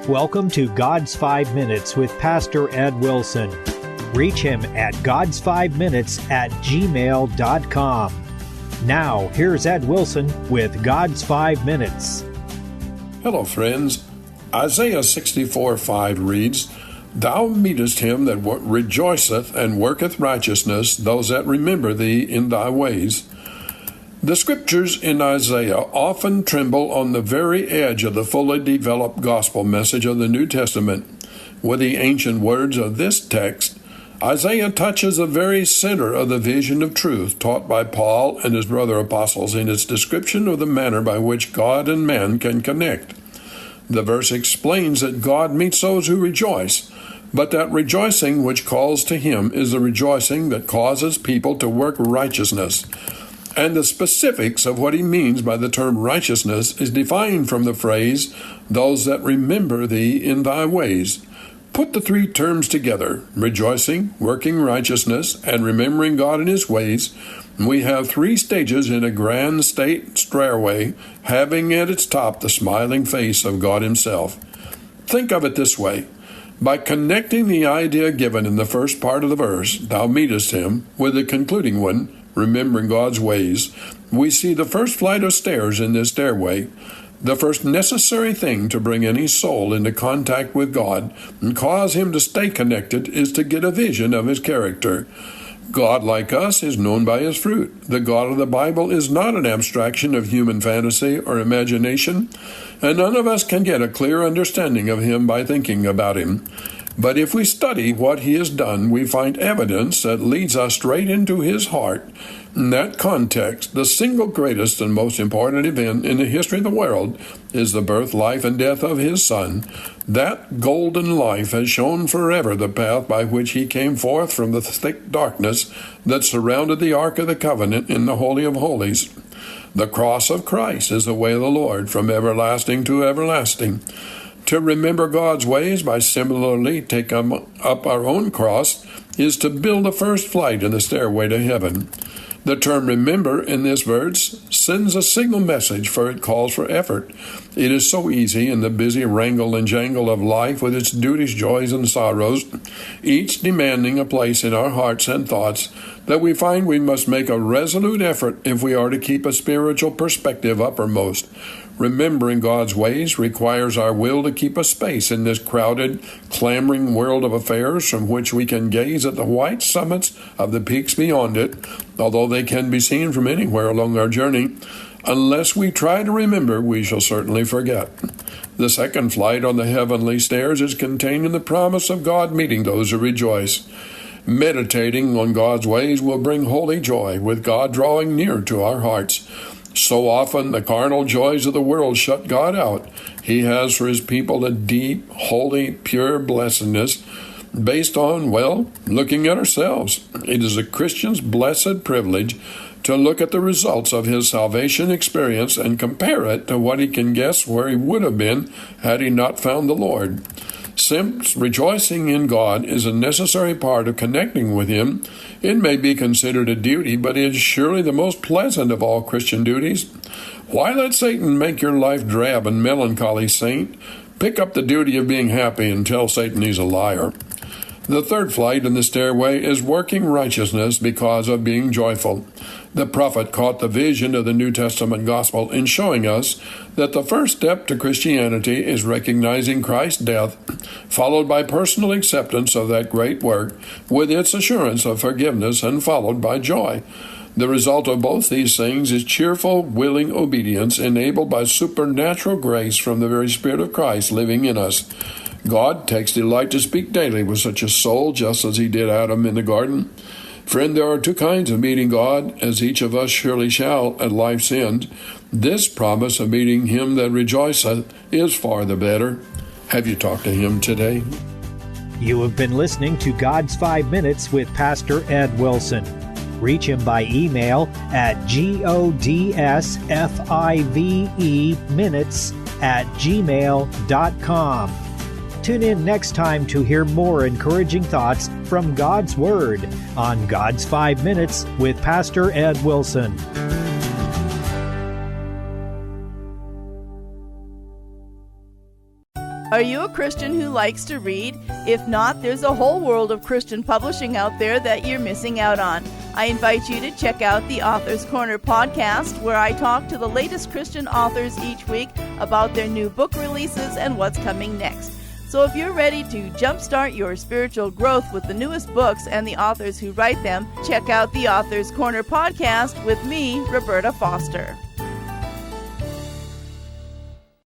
Welcome to God's 5 Minutes with Pastor Ed Wilson. Reach him at GodsFiveMinutes@gmail.com. Now, here's Ed Wilson with God's 5 Minutes. Hello, friends. Isaiah 64:5 reads, Thou meetest him that rejoiceth and worketh righteousness, those that remember thee in thy ways. The scriptures in Isaiah often tremble on the very edge of the fully developed gospel message of the New Testament. With the ancient words of this text, Isaiah touches the very center of the vision of truth taught by Paul and his brother apostles in its description of the manner by which God and man can connect. The verse explains that God meets those who rejoice, but that rejoicing which calls to him is the rejoicing that causes people to work righteousness. And the specifics of what he means by the term righteousness is defined from the phrase, those that remember thee in thy ways. Put the three terms together, rejoicing, working righteousness, and remembering God in his ways. We have three stages in a grand state stairway, having at its top the smiling face of God himself. Think of it this way. By connecting the idea given in the first part of the verse, thou meetest him, with the concluding one, remembering God's ways, we see the first flight of stairs in this stairway. The first necessary thing to bring any soul into contact with God and cause him to stay connected is to get a vision of his character. God, like us, is known by his fruit. The God of the Bible is not an abstraction of human fantasy or imagination, and none of us can get a clear understanding of him by thinking about him. But if we study what he has done, we find evidence that leads us straight into his heart. In that context, the single greatest and most important event in the history of the world is the birth, life, and death of his Son. That golden life has shown forever the path by which he came forth from the thick darkness that surrounded the Ark of the Covenant in the Holy of Holies. The cross of Christ is the way of the Lord from everlasting to everlasting. To remember God's ways by similarly taking up our own cross is to build the first flight in the stairway to heaven. The term remember in this verse sends a signal message, for it calls for effort. It is so easy in the busy wrangle and jangle of life with its duties, joys, and sorrows, each demanding a place in our hearts and thoughts, that we find we must make a resolute effort if we are to keep a spiritual perspective uppermost. Remembering God's ways requires our will to keep a space in this crowded, clamoring world of affairs from which we can gaze at the white summits of the peaks beyond it, although they can be seen from anywhere along our journey. Unless we try to remember, we shall certainly forget. The second flight on the heavenly stairs is contained in the promise of God meeting those who rejoice. Meditating on God's ways will bring holy joy, with God drawing near to our hearts. So often the carnal joys of the world shut God out. He has for his people a deep, holy, pure blessedness based on, looking at ourselves. It is a Christian's blessed privilege to look at the results of his salvation experience and compare it to what he can guess where he would have been had he not found the Lord. Since rejoicing in God is a necessary part of connecting with him, it may be considered a duty, but it is surely the most pleasant of all Christian duties. Why let Satan make your life drab and melancholy, saint? Pick up the duty of being happy and tell Satan he's a liar. The third flight in the stairway is working righteousness because of being joyful. The prophet caught the vision of the New Testament gospel in showing us that the first step to Christianity is recognizing Christ's death, followed by personal acceptance of that great work, with its assurance of forgiveness, and followed by joy. The result of both these things is cheerful, willing obedience enabled by supernatural grace from the very Spirit of Christ living in us. God takes delight to speak daily with such a soul, just as he did Adam in the garden. Friend, there are two kinds of meeting God, as each of us surely shall at life's end. This promise of meeting him that rejoiceth is far the better. Have you talked to him today? You have been listening to God's 5 Minutes with Pastor Ed Wilson. Reach him by email at GodsFiveMinutes@gmail.com. Tune in next time to hear more encouraging thoughts from God's Word on God's 5 Minutes with Pastor Ed Wilson. Are you a Christian who likes to read? If not, there's a whole world of Christian publishing out there that you're missing out on. I invite you to check out the Author's Corner podcast, where I talk to the latest Christian authors each week about their new book releases and what's coming next. So if you're ready to jumpstart your spiritual growth with the newest books and the authors who write them, check out the Author's Corner podcast with me, Roberta Foster.